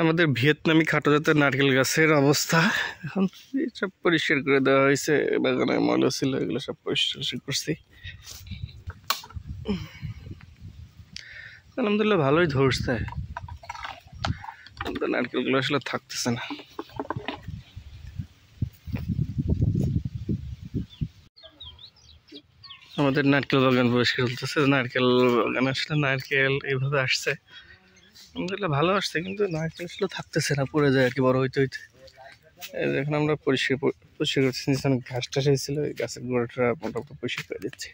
আমাদের ভিয়েতনামি খাটো জাতের নারকেল গাছের অবস্থা এখন সব পরিষ্কার করে দেওয়া হয়েছে। বাগানে ময়লা ছিল, এগুলো সব পরিষ্কার করছি। আলহামদুলিল্লাহ ভালোই ধরছে, কিন্তু নারকেলগুলো আসলে থাকতেছে না। আমাদের নারকেল বাগান পরিষ্কার চলতেছে। নারকেল বাগান আসলে নারকেল এইভাবে আসছে, আলহামদুলিল্লাহ ভালো আসছে, কিন্তু নারকেল আসলে থাকতেছে না, পড়ে যায় আর কি বড় হইতে হইতে। এখন আমরা পরিষ্কার করছি, ঘাস টাস হয়েছিল, গাছের গোড়াটা মোটামুটি পরিষ্কার করে দিচ্ছি।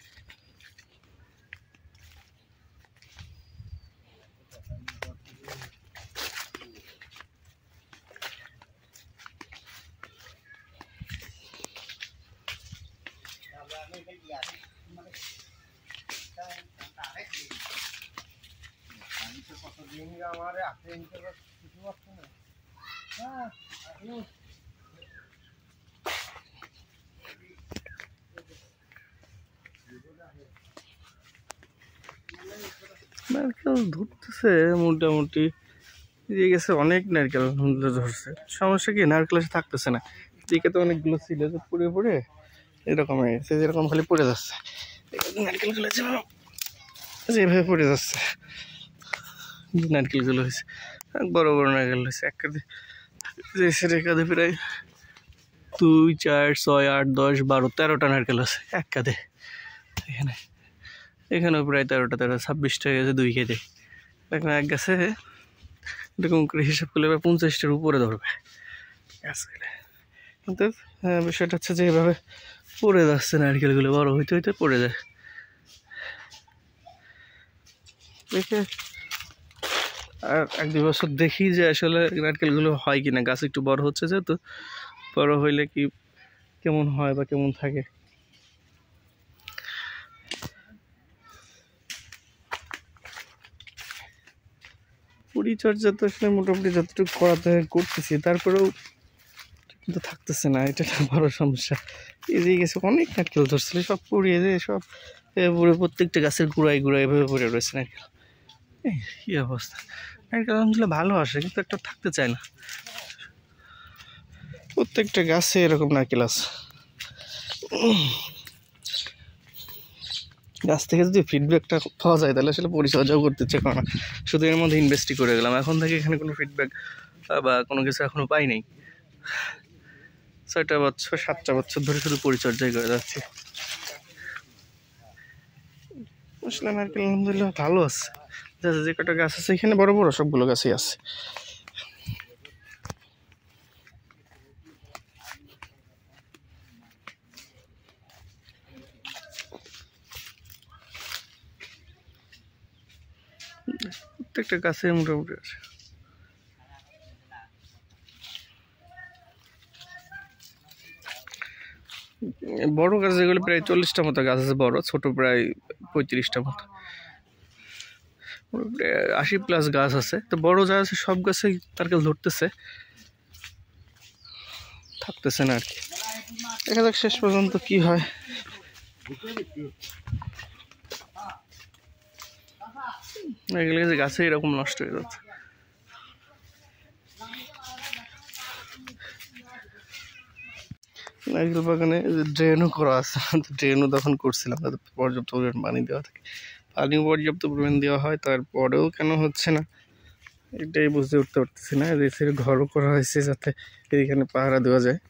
নারকেল ধরতেছে মোটামুটি, দিয়ে গেছে অনেক নারকেল ধরছে। সমস্যা কি, নারকেল এসে থাকতেছে না। দিকে তো অনেকগুলো ছিল, যে পড়ে পড়ে এরকম হয়ে গেছে, যেরকম খালি পড়ে যাচ্ছে নারকেলগুলো, যেভাবে পড়ে যাচ্ছে নারকেলগুলো হয়েছে। বড় বড় নারকেল হয়েছে এক কাঁধে, যে সেটা কাঁধে প্রায় 2, 4, 6, 8, 10, 12, 13টা নারকেল আছে এক কাঁধে। এখানেও প্রায় 13টা 26টা গেছে 2 কেজি। এখন এক গাছে এরকম করে হিসাব করলে 50টার উপরে ধরবে গাছগুলো। কিন্তু বিষয়টা হচ্ছে যে এভাবে পড়ে যাচ্ছে নারকেলগুলো, বড় হইতে হইতে পড়ে যায়। দেখে আর 1-2 বছর দেখি যে আসলে নারকেলগুলো হয় কিনা। গাছ একটু বড় হচ্ছে, যেহেতু বড় হইলে কি কেমন হয় বা কেমন থাকে। পরিচর্যা তো আসলে মোটামুটি যতটুকু করতেছি, তারপরেও কিন্তু থাকতেছে না, এটা একটা বড় সমস্যা। এদিকে গেছে অনেক নারকেল ধরছিল, সব পুড়িয়ে দিয়ে সব পুরো প্রত্যেকটা গাছের গুঁড়ায় এভাবে পড়ে রয়েছে নারকেল। কি অবস্থা! নারকেল আলহামদুলিল্লাহ ভালো আসে, কিন্তু একটা থাকতে চায় না। প্রত্যেকটা গাছে এরকম নারকেল আছে। গাছ থেকে যদি ফিডব্যাকটা পাওয়া যায়, তাহলে আসলে পরিচর্যাও করতে ইচ্ছে করে না। শুধু এর মধ্যে ইনভেস্টই করে গেলাম, এখন থেকে এখানে কোনো ফিডব্যাক বা কোনো কিছু এখনো পাই নাই। 6টা বছর 7টা বছর ধরে শুধু পরিচর্যাই করে যাচ্ছি। আসলে নারকেল আলহামদুলিল্লাহ ভালো আছে, যে কটা গাছ আছে এখানে বড় বড় সবগুলো গাছই আছে। প্রত্যেকটা গাছে মোটামুটি আছে। বড় গাছ যেগুলো প্রায় 40টা মতো গাছ আছে বড়, ছোট প্রায় 35টা মতো, 80+ গাছ আছে। তো বড় যা আছে সব গাছে নারকেল ধরতেছে, থাকতেছে না আর কি। দেখা যাক শেষ পর্যন্ত কি হয়। এগুলো গাছে এরকম নষ্ট হয়ে যাচ্ছে। নারকেল বাগানে ড্রেনও করা আছে, ড্রেনও তখন করছিলাম, যাতে পর্যাপ্ত পরিমাণ পানি দেওয়া থাকে। পানিও পর্যাপ্ত পরিমাণ দেওয়া হয়, তারপরেও কেন হচ্ছে না এটাই বুঝতে উঠতে পারতেছি না। এদের ঘরও করা হয়েছে যাতে এইখানে পাহারা দেওয়া যায়।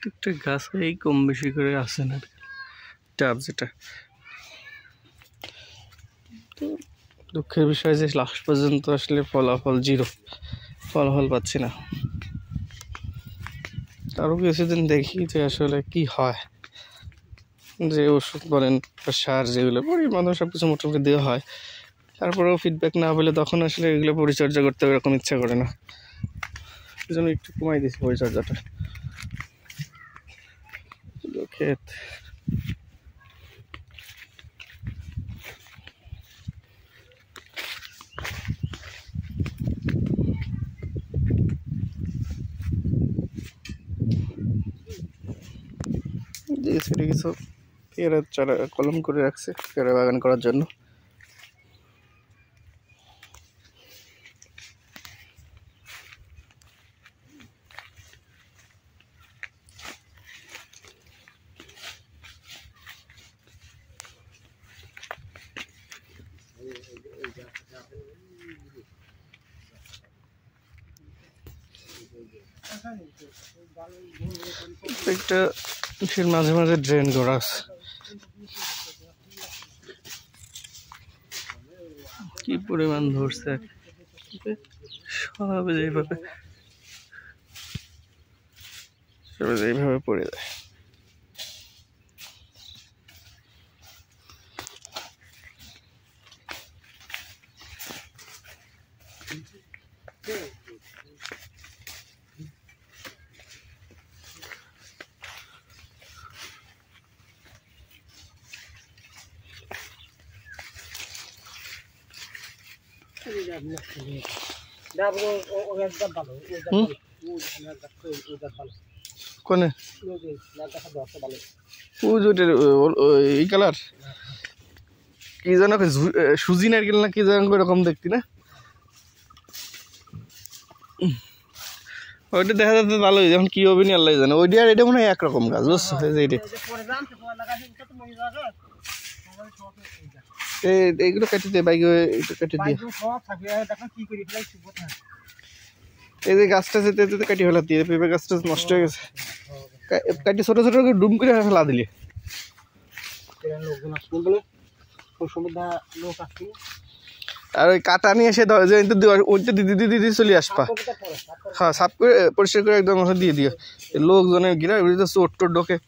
প্রত্যেকটা গাছেই কম বেশি করে আছে না ডাব, যেটা তো দুঃখের বিষয় যে লাস্ট পর্যন্ত আসলে ফলাফল 0, ফলাফল পাচ্ছি না। আরও কিছুদিন দেখি যে আসলে কি হয়, যে ওষুধ বলেন বা সার যেগুলো পরিমাণ সব কিছু মোটামুটি দেওয়া হয়, তারপরেও ফিডব্যাক না পেলে তখন আসলে এগুলো পরিচর্যা করতে এরকম ইচ্ছা করে না। এই জন্য একটু কমাই দিয়েছি পরিচর্যাটা। ক্ষেত কিছু পেয়ারা চারা কলম করে রাখছে পেয়ারা বাগান করার জন্য। একটা মাঝে মাঝে ড্রেন করা আছে। কি পরিমাণ ধরছে সব এইভাবে পড়ে যায়। কোনে এই কালার কি যেন সুজি নারকেল না কি যেন এরকম দেখতি না, ওইটা দেখা যাচ্ছে ভালো যখন কি হবে নি আল্লাহ জানে। ওইটা আর এটা মনে হয় একরকম গাছ বুঝছো, এইগুলো কেটে দিয়ে বাইকে কেটে দিয়ে এই যে গাছটা যেতে যেতে কাটি ফেলা দিয়ে পেঁপে গাছটা নষ্ট হয়ে গেছে, কাটি ছোট ছোট ডুম করে ফেলা দিলে। আর ওই কাটা নিয়ে এসে ওইটা দিদি দিদি দিদি চলে আসবা, হ্যাঁ সাফ করে পরিষ্কার করে একদম দিয়ে দিও। লোকজনের গিরা চোট টোট ঢোকে।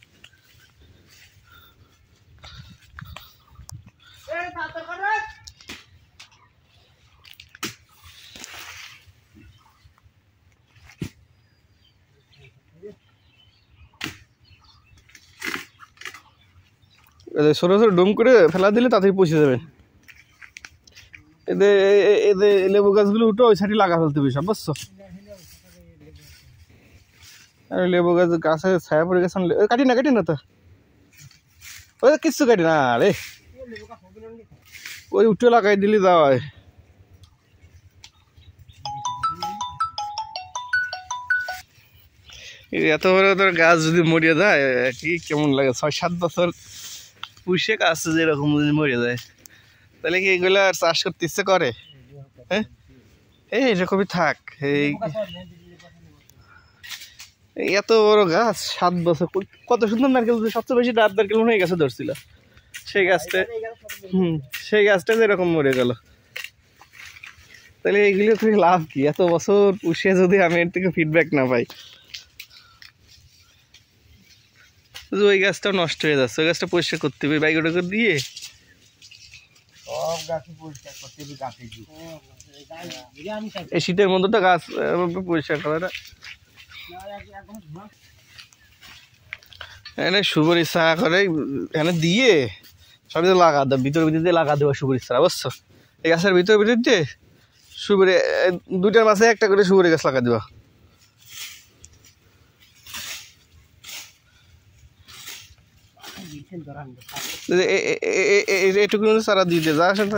ছোট ছোট ডুম করে ফেলা দিলে তাতেই পৌঁছে যাবেন। এদের এদের লেবু গাছগুলো উঠে ওই সাইডে লাগা ফেলতে হবে সব বুঝছো। আর লেবু গাছে ছায়া পড়ে গেছে, কাটি না তো ওই কিচ্ছু কাটি না রে, ওই উঠে লাগাই দিলে যাওয়া। এত বড় তোর গাছ যদি মরিয়ে যায় কি কেমন লাগে, 6-7 বছর পুষে গাছ যেরকম যদি মরে যায় তাহলে কি এগুলো আর চাষ করতে ইচ্ছে করে? হ্যাঁ এরকমই থাক। এত বড় গাছ 7 বছর কত সুন্দর নারকেল, সবচেয়ে বেশি ডাব নারকেল মনে হয় গাছে ধরছিল সেই গাছটা। সেই গাছটা যেরকম মরে গেল, তাহলে এইগুলো থেকে লাভ কি? এত বছর পুষে যদি আমি এর থেকে ফিডব্যাক না পাই, ওই গাছটাও নষ্ট হয়ে যাচ্ছে। ওই গাছটা পরিষ্কার করতে হবে বাইকটা করে দিয়ে, এই শীতের মধ্যে তো গাছ পরিষ্কার করাটা এনে সুবরি চা করে এনে দিয়ে সব লাগা দাও, ভিতর দিয়ে লাগা দেবো সুবরি চা বুঝছো। এই গাছের ভিতর দিয়ে সুবরি 2টার মাসে একটা করে সুবরি গাছ লাগা দেবা। এটুকু সারা দিয়ে দে যা আসেন।